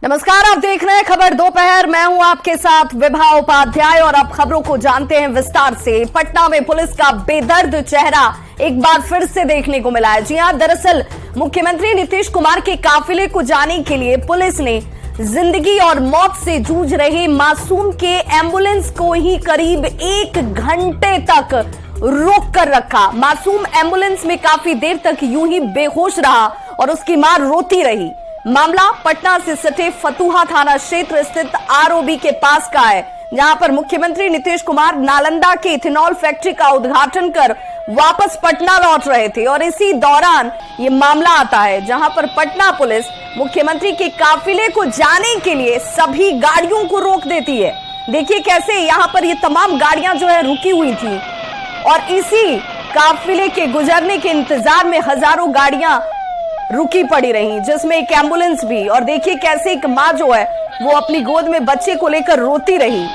नमस्कार, आप देख रहे हैं खबर दोपहर। मैं हूं आपके साथ विभा उपाध्याय और अब खबरों को जानते हैं विस्तार से। पटना में पुलिस का बेदर्द चेहरा एक बार फिर से देखने को मिला है। जी हां, दरअसल मुख्यमंत्री नीतीश कुमार के काफिले को जाने के लिए पुलिस ने जिंदगी और मौत से जूझ रहे मासूम के एम्बुलेंस को ही करीब 1 घंटे तक रोक कर रखा। मासूम एम्बुलेंस में काफी देर तक यूं ही बेहोश रहा और उसकी मां रोती रही। मामला पटना से सटे फतुहा थाना क्षेत्र स्थित आरओबी के पास का है, जहां पर मुख्यमंत्री नीतीश कुमार नालंदा के इथेनॉल फैक्ट्री का उद्घाटन कर वापस पटना लौट रहे थे और इसी दौरान ये मामला आता है, जहां पर पटना पुलिस मुख्यमंत्री के काफिले को जाने के लिए सभी गाड़ियों को रोक देती है। देखिए कैसे यहां पर ये तमाम गाड़ियां जो है रुकी हुई थी और इसी काफिले के गुजरने के इंतजार में हजारों गाड़ियां रुकी पड़ी रही, जिसमें एक एम्बुलेंस भी। और देखिए कैसे एक मां जो है वो अपनी गोद में बच्चे को लेकर रोती रही।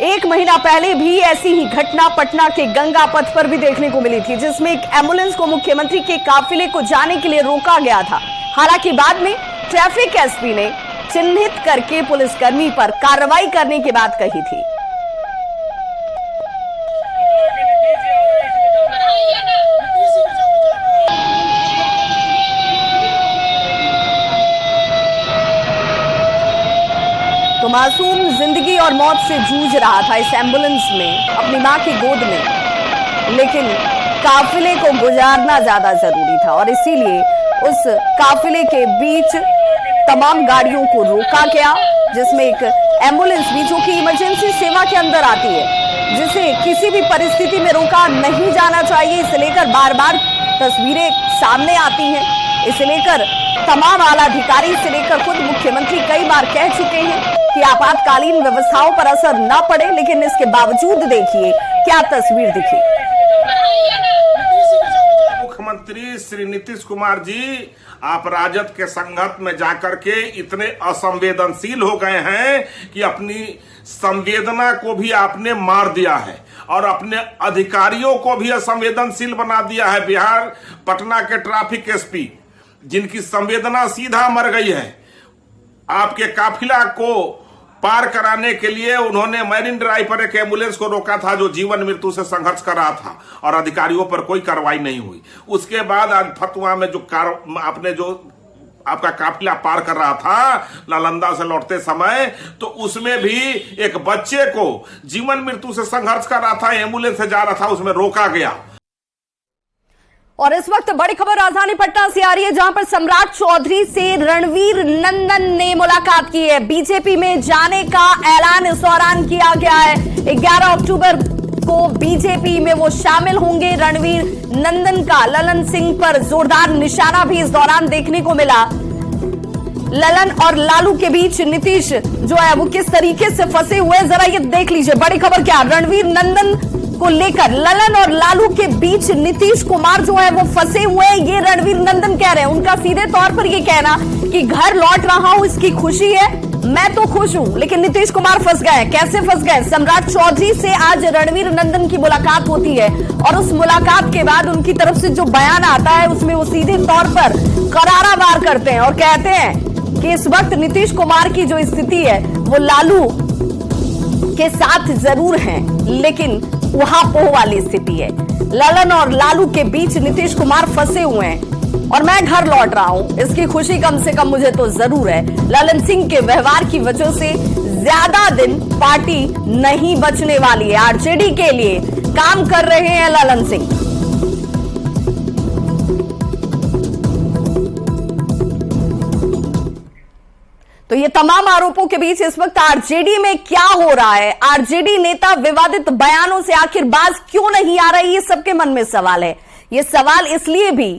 1 महीना पहले भी ऐसी ही घटना पटना के गंगा पथ पर भी देखने को मिली थी, जिसमें एक एम्बुलेंस को मुख्यमंत्री के काफिले को जाने के लिए रोका गया था। हालांकि बाद में ट्रैफिक एसपी ने चिन्हित करके पुलिसकर्मी पर कार्रवाई करने की बात कही थी। तो मासूम जिंदगी और मौत से जूझ रहा था इस एम्बुलेंस में अपनी मां की गोद में, लेकिन काफिले को गुजारना ज्यादा जरूरी था और इसीलिए उस काफिले के बीच तमाम गाड़ियों को रोका गया, जिसमें एक एम्बुलेंस भी जो कि इमरजेंसी सेवा के अंदर आती है, जिसे किसी भी परिस्थिति में रोका नहीं जाना चाहिए। इसे लेकर बार बार तस्वीरें सामने आती हैं। इसे लेकर तमाम आला अधिकारी से लेकर खुद मुख्यमंत्री कई बार कह चुके हैं कि आपातकालीन व्यवस्थाओं पर असर न पड़े, लेकिन इसके बावजूद देखिए क्या तस्वीर दिखी। मुख्यमंत्री श्री नीतीश कुमार जी आप राजद के संघर्ष में जाकर के इतने असंवेदनशील हो गए हैं कि अपनी संवेदना को भी आपने मार दिया है और अपने अधिकारियों को भी असंवेदनशील बना दिया है। बिहार पटना के ट्रैफिक एसपी जिनकी संवेदना सीधा मर गई है, आपके काफिला को पार कराने के लिए उन्होंने मैरिन ड्राइव पर एक एम्बुलेंस को रोका था जो जीवन मृत्यु से संघर्ष कर रहा था और अधिकारियों पर कोई कार्रवाई नहीं हुई। उसके बाद आज फतुहा में जो आपने जो आपका काफिला पार कर रहा था नालंदा से लौटते समय, तो उसमें भी एक बच्चे को जीवन मृत्यु से संघर्ष कर रहा था, एम्बुलेंस से जा रहा था, उसमें रोका गया। और इस वक्त बड़ी खबर राजधानी पटना से आ रही है, जहां पर सम्राट चौधरी से रणवीर नंदन ने मुलाकात की है। बीजेपी में जाने का ऐलान इस दौरान किया गया है। 11 अक्टूबर को बीजेपी में वो शामिल होंगे। रणवीर नंदन का ललन सिंह पर जोरदार निशाना भी इस दौरान देखने को मिला। ललन और लालू के बीच नीतीश जो है वो किस तरीके से फंसे हुए, जरा ये देख लीजिए। बड़ी खबर क्या, रणवीर नंदन को लेकर ललन और लालू के बीच नीतीश कुमार जो है वो फंसे हुए हैं, ये रणवीर नंदन कह रहे हैं। उनका सीधे तौर पर ये कहना कि घर लौट रहा हूं इसकी खुशी है, मैं तो खुश हूं, लेकिन नीतीश कुमार फंस गए। कैसे फंस गए? सम्राट चौधरी से आज रणवीर नंदन की मुलाकात होती है और उस मुलाकात के बाद उनकी तरफ से जो बयान आता है उसमें वो सीधे तौर पर करारा वार करते हैं और कहते हैं कि इस वक्त नीतीश कुमार की जो स्थिति है वो लालू के साथ जरूर है, लेकिन वहां पोह वाली स्थिति है। ललन और लालू के बीच नीतीश कुमार फंसे हुए हैं और मैं घर लौट रहा हूं, इसकी खुशी कम से कम मुझे तो जरूर है। ललन सिंह के व्यवहार की वजह से ज्यादा दिन पार्टी नहीं बचने वाली है। आरजेडी के लिए काम कर रहे हैं ललन सिंह। तो ये तमाम आरोपों के बीच इस वक्त आरजेडी में क्या हो रहा है? आरजेडी नेता विवादित बयानों से आखिर बाज क्यों नहीं आ रही, ये सबके मन में सवाल है। ये सवाल इसलिए भी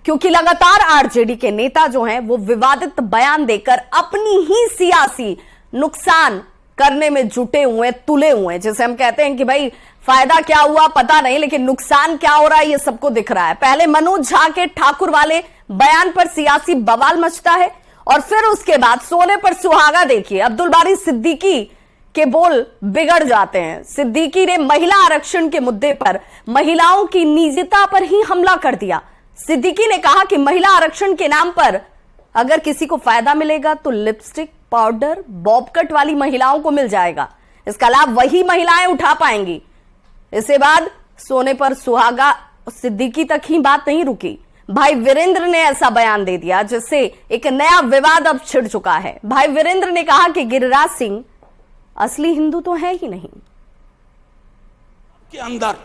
क्योंकि लगातार आरजेडी के नेता जो हैं वो विवादित बयान देकर अपनी ही सियासी नुकसान करने में जुटे हुए, तुले हुए हैं। जैसे हम कहते हैं कि भाई फायदा क्या हुआ पता नहीं, लेकिन नुकसान क्या हो रहा है ये सबको दिख रहा है। पहले मनोज झा के ठाकुर वाले बयान पर सियासी बवाल मचता है और फिर उसके बाद सोने पर सुहागा देखिए, अब्दुल बारी सिद्दीकी के बोल बिगड़ जाते हैं। सिद्दीकी ने महिला आरक्षण के मुद्दे पर महिलाओं की निजता पर ही हमला कर दिया। सिद्दीकी ने कहा कि महिला आरक्षण के नाम पर अगर किसी को फायदा मिलेगा तो लिपस्टिक, पाउडर, बॉब कट वाली महिलाओं को मिल जाएगा। इसका लाभ वही महिलाएं उठा पाएंगी। इसके बाद सोने पर सुहागा सिद्दीकी तक ही बात नहीं रुकी। भाई वीरेंद्र ने ऐसा बयान दे दिया जिससे एक नया विवाद अब छिड़ चुका है। भाई वीरेंद्र ने कहा कि गिरिराज सिंह असली हिंदू तो है ही नहीं। के अंदर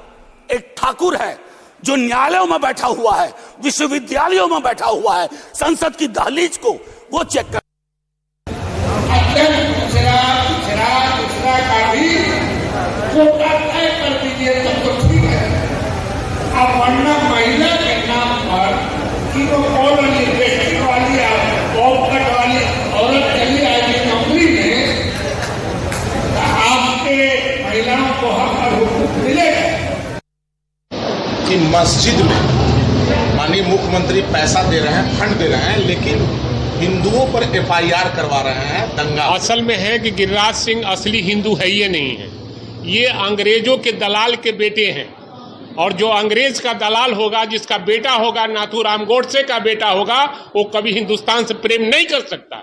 एक ठाकुर है जो न्यायालयों में बैठा हुआ है, विश्वविद्यालयों में बैठा हुआ है, संसद की दहलीज को वो चेक कर दूसरा का भी कोटा तय कर दीजिए तब तो ठीक है। अब वरना महिला के नाम पर कि वो कॉल वाली बेस्टिक वाली बॉब कट वाली औरत चली आएगी नौकरी में, तो आपके महिलाओं को हक और हुकूक मिलेगा कि मस्जिद में माननीय मुख्यमंत्री पैसा दे रहे हैं, फंड दे रहे हैं, लेकिन हिंदुओं पर एफआईआर करवा रहे हैं दंगा। असल में है कि गिरिराज सिंह असली हिंदू है ये नहीं है, ये अंग्रेजों के दलाल के बेटे हैं। और जो अंग्रेज का दलाल होगा, जिसका बेटा होगा, नाथूराम गोडसे का बेटा होगा, वो कभी हिंदुस्तान से प्रेम नहीं कर सकता।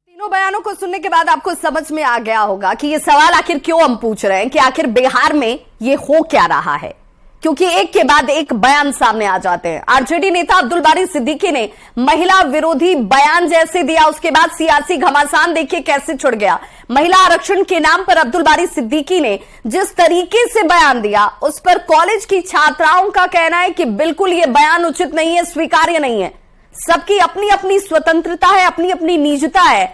तीनों बयानों को सुनने के बाद आपको समझ में आ गया होगा कि ये सवाल आखिर क्यों हम पूछ रहे हैं कि आखिर बिहार में ये हो क्या रहा है, क्योंकि एक के बाद एक बयान सामने आ जाते हैं। आरजेडी नेता अब्दुल बारी सिद्दीकी ने महिला विरोधी बयान जैसे दिया, उसके बाद सियासी घमासान देखिए कैसे छुड़ गया। महिला आरक्षण के नाम पर अब्दुल बारी सिद्दीकी ने जिस तरीके से बयान दिया, उस पर कॉलेज की छात्राओं का कहना है कि बिल्कुल यह बयान उचित नहीं है, स्वीकार्य नहीं है। सबकी अपनी अपनी स्वतंत्रता है, अपनी अपनी निजता है।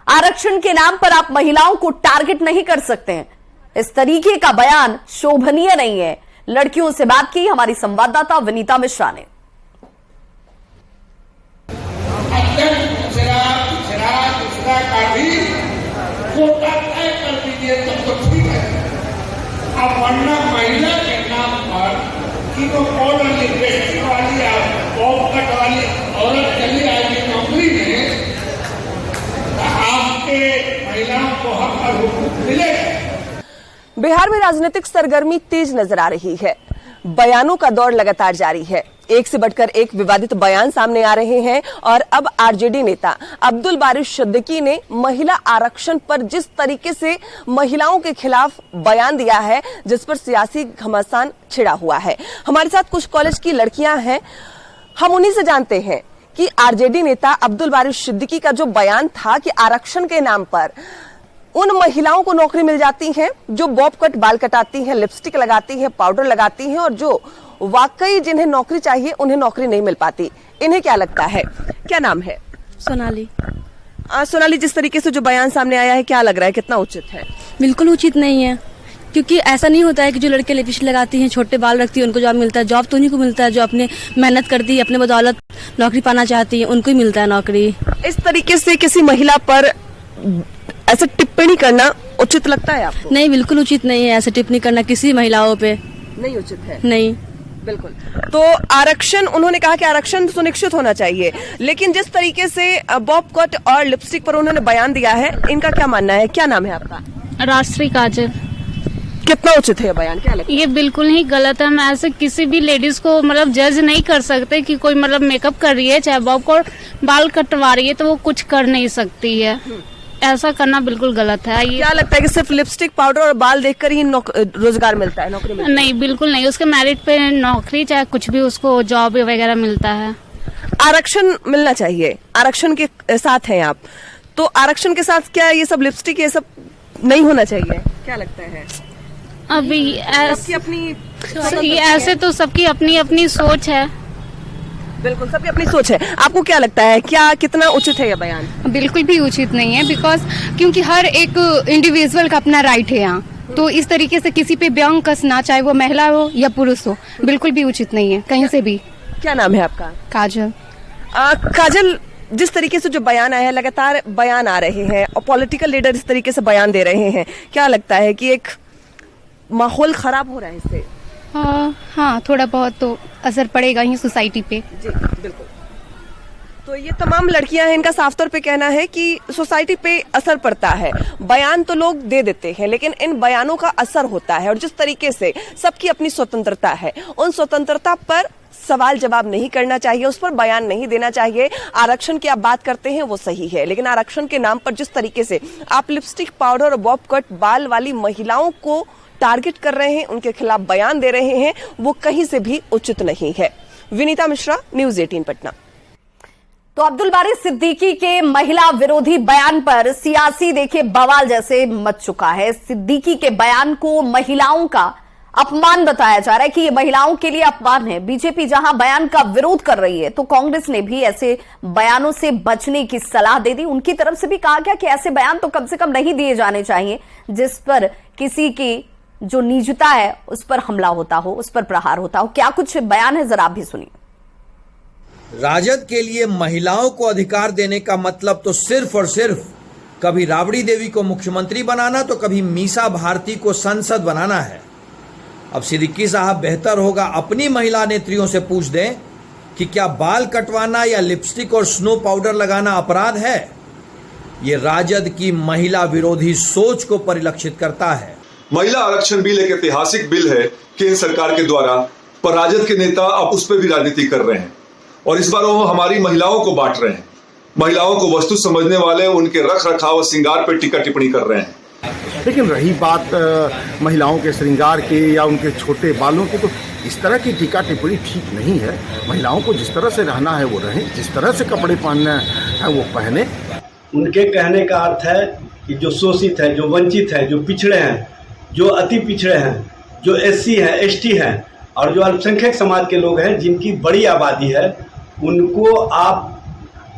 आरक्षण के नाम पर आप महिलाओं को टारगेट नहीं कर सकते हैं। इस तरीके का बयान शोभनीय नहीं है। लड़कियों से बात की हमारी संवाददाता विनीता मिश्रा ने। दूसरा का भी कोटा तय कर दीजिए तब तो ठीक है। अब वरना महिला के नाम पर कि वो कॉल वाली बेस्टिक वाली बॉब कट वाली औरत चली आएगी नौकरी में, तो आपके महिलाओं को हक और हुकूक मिलेगा। बिहार में राजनीतिक सरगर्मी तेज नजर आ रही है। बयानों का दौर लगातार जारी है। एक से बढ़कर एक विवादित बयान सामने आ रहे हैं और अब आरजेडी नेता अब्दुल बारी सिद्दीकी ने महिला आरक्षण पर जिस तरीके से महिलाओं के खिलाफ बयान दिया है, जिस पर सियासी घमासान छिड़ा हुआ है। हमारे साथ कुछ कॉलेज की लड़कियां हैं, हम उन्हीं से जानते हैं कि आरजेडी नेता अब्दुल बारी सिद्दीकी का जो बयान था कि आरक्षण के नाम पर उन महिलाओं को नौकरी मिल जाती है जो बॉब कट बाल कटाती हैं, लिपस्टिक लगाती हैं, पाउडर लगाती हैं, और जो वाकई जिन्हें नौकरी चाहिए उन्हें नौकरी नहीं मिल पाती। इन्हें क्या लगता है? क्या नाम है? सोनाली। सोनाली, जिस तरीके से जो बयान सामने आया है, क्या लग रहा है, कितना उचित है? बिल्कुल उचित नहीं है, क्योंकि ऐसा नहीं होता है कि जो लड़के लिपस्टिक लगाती हैं, छोटे बाल रखती हैं, उनको जॉब मिलता है। जॉब तो उन्हीं को मिलता है जो अपने मेहनत करती है, अपने बदौलत नौकरी पाना चाहती है, उनको ही मिलता है नौकरी। इस तरीके से किसी महिला पर ऐसे टिप्पणी करना उचित लगता है आपको? नहीं, बिल्कुल उचित नहीं है ऐसे टिप्पणी करना किसी महिलाओं पे। नहीं उचित है? नहीं, बिल्कुल। तो आरक्षण, उन्होंने कहा कि आरक्षण सुनिश्चित होना चाहिए, लेकिन जिस तरीके से बॉब कट और लिपस्टिक पर उन्होंने बयान दिया है, इनका क्या मानना है? क्या नाम है आपका? राष्ट्रीय काजल। कितना उचित है बयान, क्या लगता है? ये बिल्कुल ही गलत है। हम ऐसे किसी भी लेडीज को मतलब जज नहीं कर सकते कि कोई मतलब मेकअप कर रही है, चाहे बॉब को बाल कटवा रही है, तो वो कुछ कर नहीं सकती है। ऐसा करना बिल्कुल गलत है। ये क्या लगता है कि सिर्फ लिपस्टिक, पाउडर और बाल देखकर ही रोजगार मिलता है, नौकरी मिलती है? नहीं, बिल्कुल नहीं। उसके मेरिट पे नौकरी चाहे कुछ भी उसको जॉब वगैरह मिलता है। आरक्षण मिलना चाहिए, आरक्षण के साथ हैं आप, तो आरक्षण के साथ क्या ये सब लिपस्टिक ये सब नहीं होना चाहिए? क्या लगता है? अभी सबकी अपनी ऐसे तो सबकी अपनी अपनी सोच है। बिल्कुल, सबकी अपनी सोच है। आपको क्या लगता है, क्या कितना उचित है ये बयान? बिल्कुल भी उचित नहीं है, बिकॉज क्योंकि हर एक इंडिविजुअल का अपना राइट है यहाँ, तो इस तरीके से किसी पे व्यंग कसना, चाहे वो महिला हो या पुरुष हो, बिल्कुल भी उचित नहीं है कहीं से भी। क्या नाम है आपका? काजल। काजल, जिस तरीके से जो बयान आया है, लगातार बयान आ रहे हैं और पॉलिटिकल लीडर इस तरीके से बयान दे रहे हैं, क्या लगता है कि एक माहौल खराब हो रहा है इससे? हाँ, थोड़ा बहुत तो असर पड़ेगा ही सोसाइटी पे। जी बिल्कुल। तो ये तमाम लड़कियां हैं, इनका साफ तौर पे कहना है कि सोसाइटी पे असर पड़ता है। बयान तो लोग दे देते हैं, लेकिन इन बयानों का असर होता है, और जिस तरीके से सबकी अपनी स्वतंत्रता है, उन स्वतंत्रता पर सवाल जवाब नहीं करना चाहिए, उस पर बयान नहीं देना चाहिए। आरक्षण की आप बात करते हैं वो सही है, लेकिन आरक्षण के नाम पर जिस तरीके से आप लिपस्टिक, पाउडर और बॉब कट बाल वाली महिलाओं को टारगेट कर रहे हैं, उनके खिलाफ बयान दे रहे हैं, वो कहीं से भी उचित नहीं है। विनीता मिश्रा, न्यूज़ 18 पटना। तो अब्दुल बारी सिद्दीकी के महिला विरोधी बयान पर सियासी देखिए बवाल जैसे मच चुका है। सिद्दीकी के बयान को महिलाओं का अपमान बताया जा रहा है कि ये महिलाओं के लिए अपमान है। बीजेपी जहां बयान का विरोध कर रही है, तो कांग्रेस ने भी ऐसे बयानों से बचने की सलाह दे दी। उनकी तरफ से भी कहा गया कि ऐसे बयान तो कम से कम नहीं दिए जाने चाहिए जिस पर किसी की जो निजता है उस पर हमला होता हो, उस पर प्रहार होता हो। क्या कुछ बयान है, जरा आप भी सुनिए। राजद के लिए महिलाओं को अधिकार देने का मतलब तो सिर्फ और सिर्फ कभी राबड़ी देवी को मुख्यमंत्री बनाना तो कभी मीसा भारती को संसद बनाना है। अब सिद्दीकी साहब बेहतर होगा अपनी महिला नेत्रियों से पूछ दें कि क्या बाल कटवाना या लिपस्टिक और स्नो पाउडर लगाना अपराध है। ये राजद की महिला विरोधी सोच को परिलक्षित करता है। महिला आरक्षण बिल एक ऐतिहासिक बिल है केंद्र सरकार के द्वारा, पर राजद के नेता अब उस पर भी राजनीति कर रहे हैं और इस बार वो हमारी महिलाओं को बांट रहे हैं। महिलाओं को वस्तु समझने वाले उनके रख रखाव और श्रृंगार पर टीका टिप्पणी कर रहे हैं। लेकिन रही बात महिलाओं के श्रृंगार के या उनके छोटे बालों की, तो इस तरह की टीका टिप्पणी ठीक नहीं है। महिलाओं को जिस तरह से रहना है वो रहें, जिस तरह से कपड़े पहनने हैं वो पहने। उनके कहने का अर्थ है कि जो शोषित है, जो वंचित है, जो पिछड़े हैं, जो अति पिछड़े हैं, जो SC हैं, ST हैं और जो अल्पसंख्यक समाज के लोग हैं जिनकी बड़ी आबादी है, उनको आप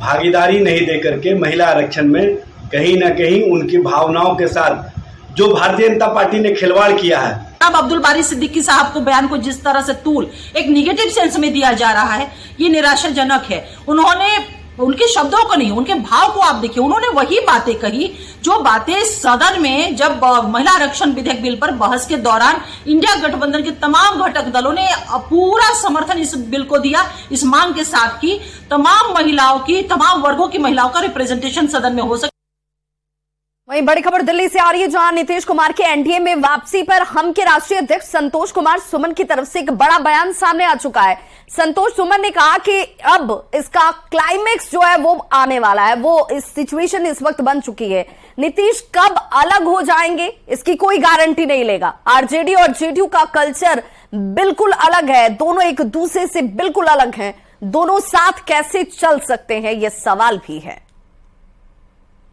भागीदारी नहीं दे करके महिला आरक्षण में कहीं ना कहीं उनकी भावनाओं के साथ जो भारतीय जनता पार्टी ने खिलवाड़ किया है। अब अब्दुल बारी सिद्दीकी साहब को बयान को जिस तरह से तूल एक निगेटिव सेंस में दिया जा रहा है, ये निराशाजनक है। उन्होंने उनके शब्दों को नहीं, उनके भाव को आप देखिए। उन्होंने वही बातें कही जो बातें सदन में जब महिला आरक्षण विधेयक बिल पर बहस के दौरान इंडिया गठबंधन के तमाम घटक दलों ने पूरा समर्थन इस बिल को दिया, इस मांग के साथ कि तमाम महिलाओं की, तमाम वर्गों की महिलाओं का रिप्रेजेंटेशन सदन में हो सके। वहीं बड़ी खबर दिल्ली से आ रही है, जहां नीतीश कुमार के एनडीए में वापसी पर हम के राष्ट्रीय अध्यक्ष संतोष कुमार सुमन की तरफ से एक बड़ा बयान सामने आ चुका है। संतोष सुमन ने कहा कि अब इसका क्लाइमेक्स जो है वो आने वाला है, वो इस सिचुएशन इस वक्त बन चुकी है। नीतीश कब अलग हो जाएंगे इसकी कोई गारंटी नहीं लेगा। आरजेडी और जेडीयू का कल्चर बिल्कुल अलग है, दोनों एक दूसरे से बिल्कुल अलग हैं। दोनों साथ कैसे चल सकते हैं, यह सवाल भी है।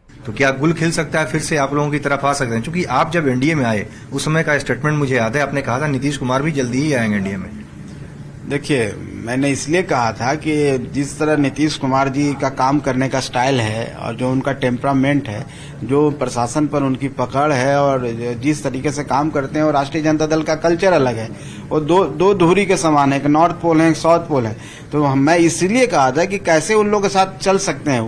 तो क्या गुल खिल सकता है, फिर से आप लोगों की तरफ आ सकते हैं? क्योंकि आप जब एनडीए में आए उस समय का स्टेटमेंट मुझे याद है, आपने कहा था नीतीश कुमार भी जल्दी ही आएंगे एनडीए में। देखिए, मैंने इसलिए कहा था कि जिस तरह नीतीश कुमार जी का काम करने का स्टाइल है और जो उनका टेम्परामेंट है, जो प्रशासन पर उनकी पकड़ है और जिस तरीके से काम करते हैं, और राष्ट्रीय जनता दल का कल्चर अलग है, वो दो धुरी के समान है, एक नॉर्थ पोल है, एक साउथ पोल है। तो मैं इसलिए कहा था कि कैसे उन लोगों के साथ चल सकते हैं।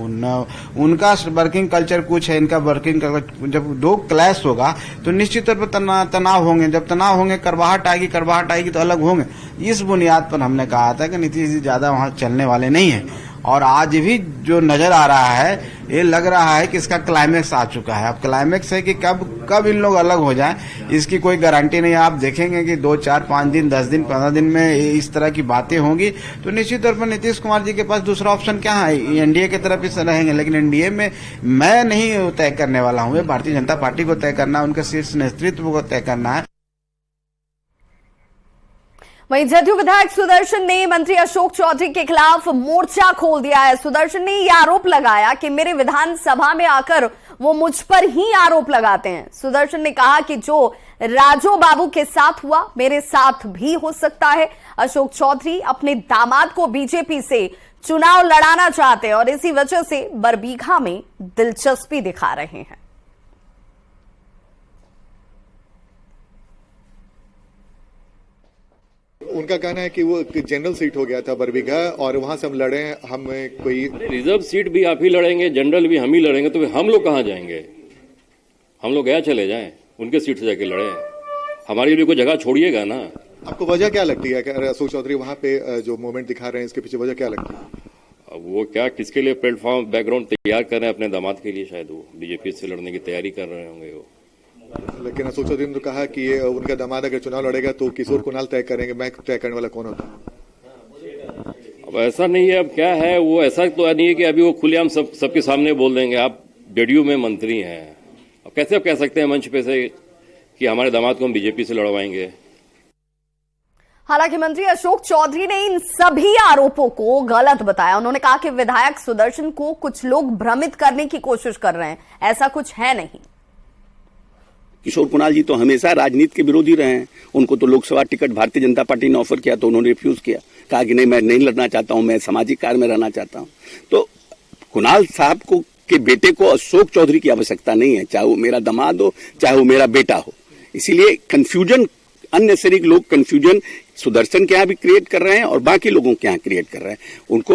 उनका वर्किंग कल्चर कुछ है, इनका वर्किंग कल्चर, जब दो क्लैश होगा तो निश्चित तौर पर तनाव होंगे। जब तनाव होंगे, करवाहट आएगी तो अलग होंगे। इस बुनियाद पर हमने कहा था कि नीतीश जी ज्यादा वहां चलने वाले नहीं है। और आज भी जो नजर आ रहा है, ये लग रहा है कि इसका क्लाइमेक्स आ चुका है। अब क्लाइमेक्स है कि कब इन लोग अलग हो जाएं, इसकी कोई गारंटी नहीं है। आप देखेंगे कि 2, 4, 5 दिन, 10 दिन, 15 दिन में इस तरह की बातें होंगी, तो निश्चित तौर पर नीतीश कुमार जी के पास दूसरा ऑप्शन क्या है, एनडीए की तरफ ही रहेंगे। लेकिन एनडीए में मैं नहीं तय करने वाला हूँ, भारतीय जनता पार्टी को तय करना है, उनके शीर्ष नेतृत्व को तय करना है। वहीं जदयू विधायक सुदर्शन ने मंत्री अशोक चौधरी के खिलाफ मोर्चा खोल दिया है। सुदर्शन ने यह आरोप लगाया कि मेरे विधानसभा में आकर वो मुझ पर ही आरोप लगाते हैं। सुदर्शन ने कहा कि जो राजो बाबू के साथ हुआ मेरे साथ भी हो सकता है। अशोक चौधरी अपने दामाद को बीजेपी से चुनाव लड़ाना चाहते हैं और इसी वजह से बरबीघा में दिलचस्पी दिखा रहे हैं। उनका कहना है कि वो जनरल सीट हो गया था बरबीघा और वहां से हम लड़े, हम कोई रिजर्व सीट भी आप ही लड़ेंगे, जनरल भी हम ही लड़ेंगे, तो हम लोग कहाँ जाएंगे? हम लोग गया चले जाएं, उनके सीट से जाके लड़े। हमारे लिए कोई जगह छोड़िएगा ना। आपको वजह क्या लगती है कि अशोक चौधरी वहां पे जो मूवमेंट दिखा रहे हैं, इसके पीछे वजह क्या लगती है? अब वो क्या किसके लिए प्लेटफॉर्म बैकग्राउंड तैयार कर रहे हैं अपने दामाद के लिए, शायद वो बीजेपी से लड़ने की तैयारी कर रहे होंगे वो। लेकिन अशोक चौधरी ने तो कहा कि ये उनका दामाद अगर चुनाव लड़ेगा तो किशोर कुणाल तय करेंगे, मैं तय करने वाला कौन होता है? अब ऐसा नहीं है, अब क्या है वो, ऐसा तो नहीं है कि अभी वो खुलेआम सबके सामने बोल देंगे। आप जेडीयू में मंत्री हैं, अब कैसे आप कह सकते हैं मंच पे से कि हमारे दामाद को हम बीजेपी से लड़वाएंगे। हालांकि मंत्री अशोक चौधरी ने इन सभी आरोपों को गलत बताया। उन्होंने कहा कि विधायक सुदर्शन को कुछ लोग भ्रमित करने की कोशिश कर रहे हैं, ऐसा कुछ है नहीं। किशोर कुणाल जी तो हमेशा राजनीति के विरोधी रहे हैं। उनको तो लोकसभा टिकट भारतीय जनता पार्टी ने ऑफर किया तो उन्होंने रिफ्यूज किया, कहा कि नहीं मैं नहीं लड़ना चाहता हूं, मैं सामाजिक कार्य में रहना चाहता हूं। तो कुणाल साहब को के बेटे को अशोक चौधरी की आवश्यकता नहीं है, चाहे वो मेरा दामाद हो चाहे वो मेरा बेटा हो। इसीलिए कंफ्यूजन, अननेसेसरी लोग कंफ्यूजन सुदर्शन के यहाँ भी क्रिएट कर रहे हैं और बाकी लोगों के यहाँ क्रिएट कर रहे हैं। उनको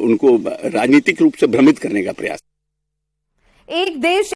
उनको राजनीतिक रूप से भ्रमित करने का प्रयास। एक देश